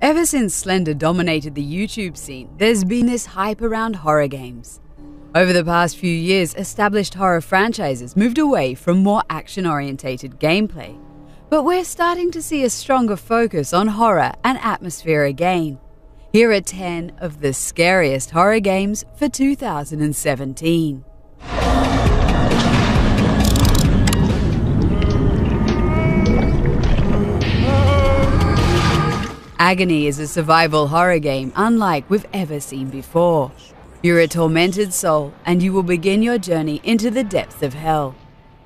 Ever since Slender dominated the YouTube scene, there's been this hype around horror games. Over the past few years, established horror franchises moved away from more action-orientated gameplay. But we're starting to see a stronger focus on horror and atmosphere again. Here are 10 of the scariest horror games for 2017. Agony is a survival horror game unlike we've ever seen before. You're a tormented soul and you will begin your journey into the depths of hell.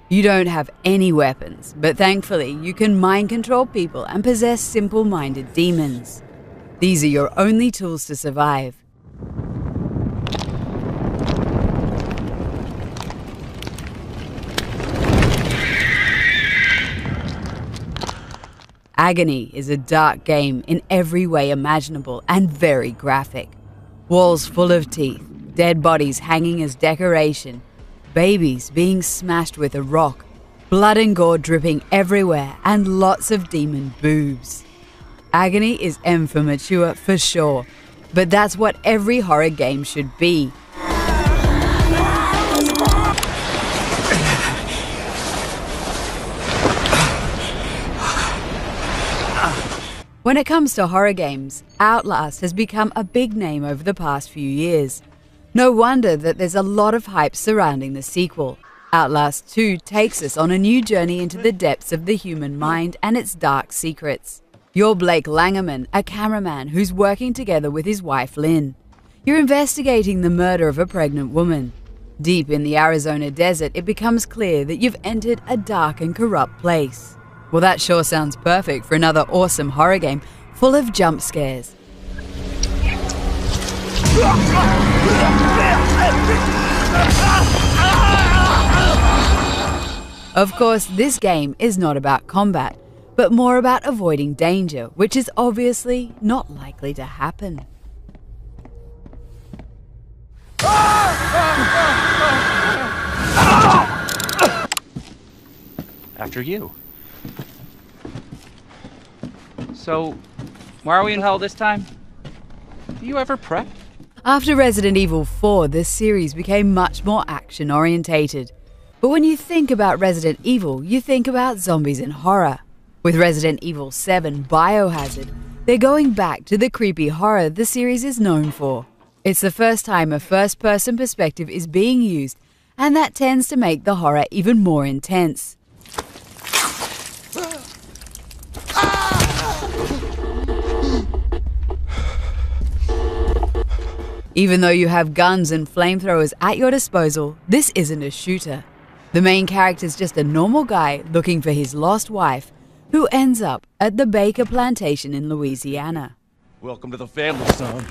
You don't have any weapons, but thankfully you can mind control people and possess simple-minded demons. These are your only tools to survive. Agony is a dark game in every way imaginable and very graphic. Walls full of teeth, dead bodies hanging as decoration, babies being smashed with a rock, blood and gore dripping everywhere, and lots of demon boobs. Agony is M for mature for sure, but that's what every horror game should be. When it comes to horror games, Outlast has become a big name over the past few years. No wonder that there's a lot of hype surrounding the sequel. Outlast 2 takes us on a new journey into the depths of the human mind and its dark secrets. You're Blake Langerman, a cameraman who's working together with his wife Lynn. You're investigating the murder of a pregnant woman. Deep in the Arizona desert, it becomes clear that you've entered a dark and corrupt place. Well, that sure sounds perfect for another awesome horror game full of jump scares. Of course, this game is not about combat, but more about avoiding danger, which is obviously not likely to happen. After you. So, why are we in hell this time? Do you ever prep? After Resident Evil 4, this series became much more action-orientated. But when you think about Resident Evil, you think about zombies and horror. With Resident Evil 7 Biohazard, they're going back to the creepy horror the series is known for. It's the first time a first-person perspective is being used, and that tends to make the horror even more intense. Even though you have guns and flamethrowers at your disposal, this isn't a shooter. The main character's just a normal guy looking for his lost wife, who ends up at the Baker Plantation in Louisiana. Welcome to the family, son.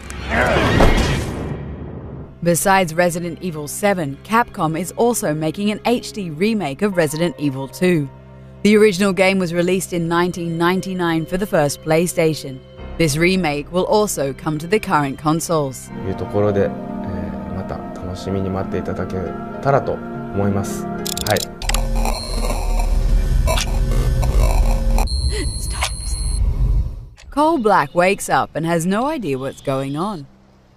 Besides Resident Evil 7, Capcom is also making an HD remake of Resident Evil 2. The original game was released in 1999 for the first PlayStation. This remake will also come to the current consoles. というところで、また楽しみに待っていただけたらと思います。はい。Cole Black wakes up and has no idea what's going on.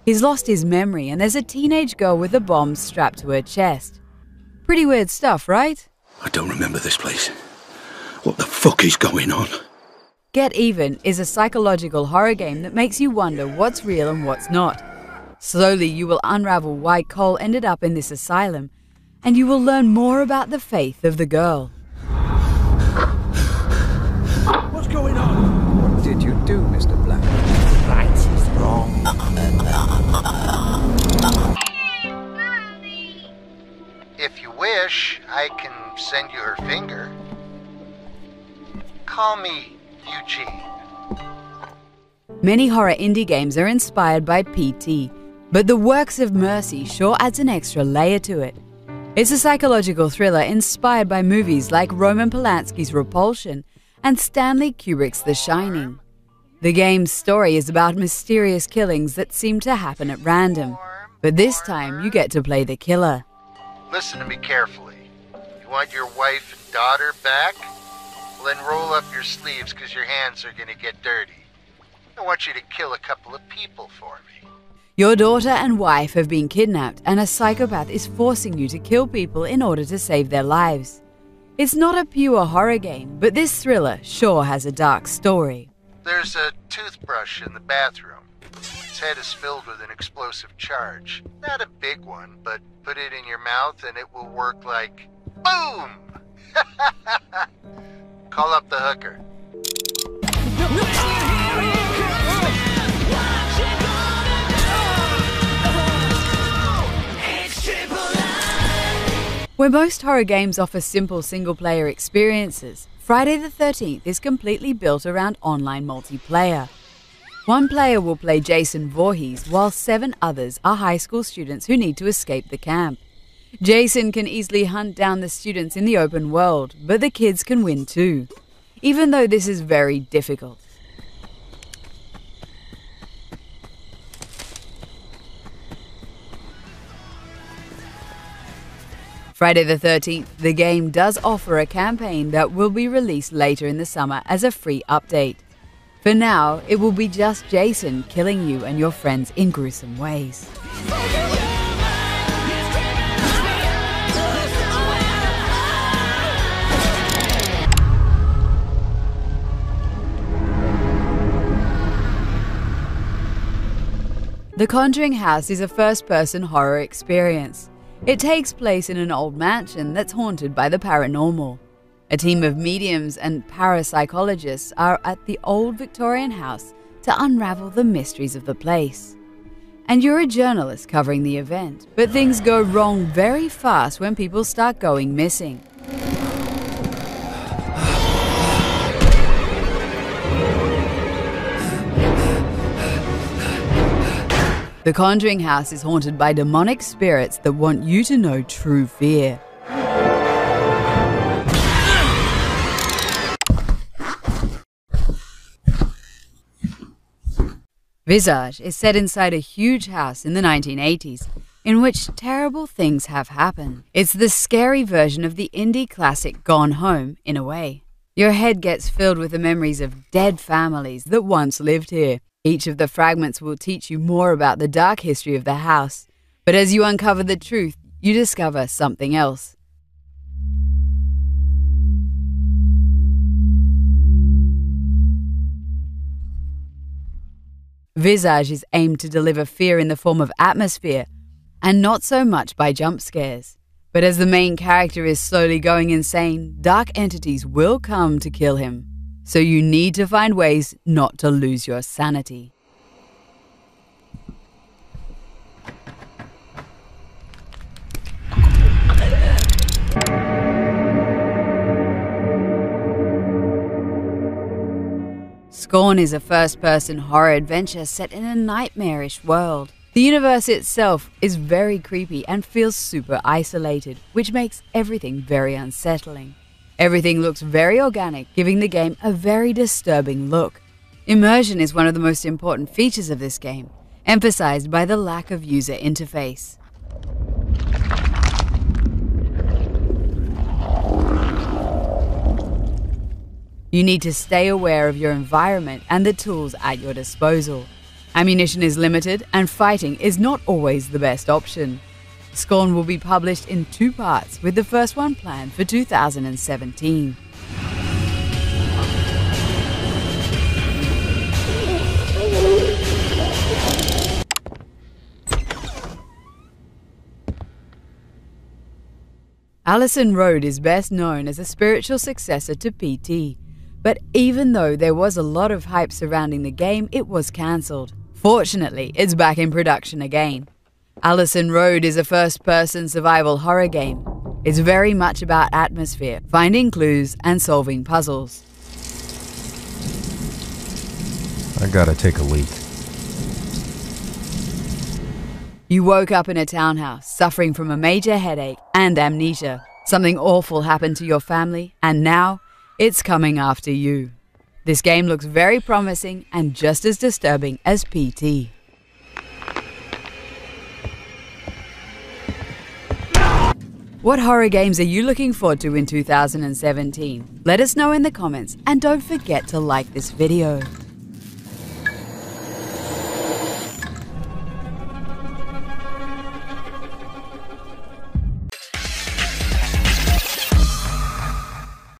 He's lost his memory and there's a teenage girl with a bomb strapped to her chest. Pretty weird stuff, right? I don't remember this place. What the fuck is going on? Get Even is a psychological horror game that makes you wonder what's real and what's not. Slowly you will unravel why Cole ended up in this asylum, and you will learn more about the faith of the girl. What's going on? What did you do, Mr. Black? Right is wrong. If you wish, I can send you her finger. Call me Eugene. Many horror indie games are inspired by PT, but The Works of Mercy sure adds an extra layer to it. It's a psychological thriller inspired by movies like Roman Polanski's Repulsion and Stanley Kubrick's The Shining. The game's story is about mysterious killings that seem to happen at random, but this time you get to play the killer. Listen to me carefully. You want your wife and daughter back? Well, then roll up your sleeves because your hands are going to get dirty. I want you to kill a couple of people for me. Your daughter and wife have been kidnapped, and a psychopath is forcing you to kill people in order to save their lives. It's not a pure horror game, but this thriller sure has a dark story. There's a toothbrush in the bathroom. Its head is filled with an explosive charge. Not a big one, but put it in your mouth and it will work like boom! Call up the hooker. Where most horror games offer simple single-player experiences, Friday the 13th is completely built around online multiplayer. One player will play Jason Voorhees, while 7 others are high school students who need to escape the camp. Jason can easily hunt down the students in the open world, but the kids can win too, even though this is very difficult. Friday the 13th, the game does offer a campaign that will be released later in the summer as a free update. For now, it will be just Jason killing you and your friends in gruesome ways. The Conjuring House is a first-person horror experience. It takes place in an old mansion that's haunted by the paranormal. A team of mediums and parapsychologists are at the old Victorian house to unravel the mysteries of the place. And you're a journalist covering the event, but things go wrong very fast when people start going missing. The Conjuring House is haunted by demonic spirits that want you to know true fear. Visage is set inside a huge house in the 1980s, in which terrible things have happened. It's the scary version of the indie classic Gone Home, in a way. Your head gets filled with the memories of dead families that once lived here. Each of the fragments will teach you more about the dark history of the house, but as you uncover the truth, you discover something else. Visage is aimed to deliver fear in the form of atmosphere, and not so much by jump scares. But as the main character is slowly going insane, dark entities will come to kill him. So you need to find ways not to lose your sanity. Scorn is a first-person horror adventure set in a nightmarish world. The universe itself is very creepy and feels super isolated, which makes everything very unsettling. Everything looks very organic, giving the game a very disturbing look. Immersion is one of the most important features of this game, emphasized by the lack of user interface. You need to stay aware of your environment and the tools at your disposal. Ammunition is limited, and fighting is not always the best option. Scorn will be published in 2 parts, with the first one planned for 2017. Allison Road is best known as a spiritual successor to PT, but even though there was a lot of hype surrounding the game, it was cancelled. Fortunately, it's back in production again. Allison Road is a first-person survival horror game. It's very much about atmosphere, finding clues, and solving puzzles. I gotta take a leak. You woke up in a townhouse, suffering from a major headache and amnesia. Something awful happened to your family, and now it's coming after you. This game looks very promising and just as disturbing as PT. What horror games are you looking forward to in 2017? Let us know in the comments, and don't forget to like this video.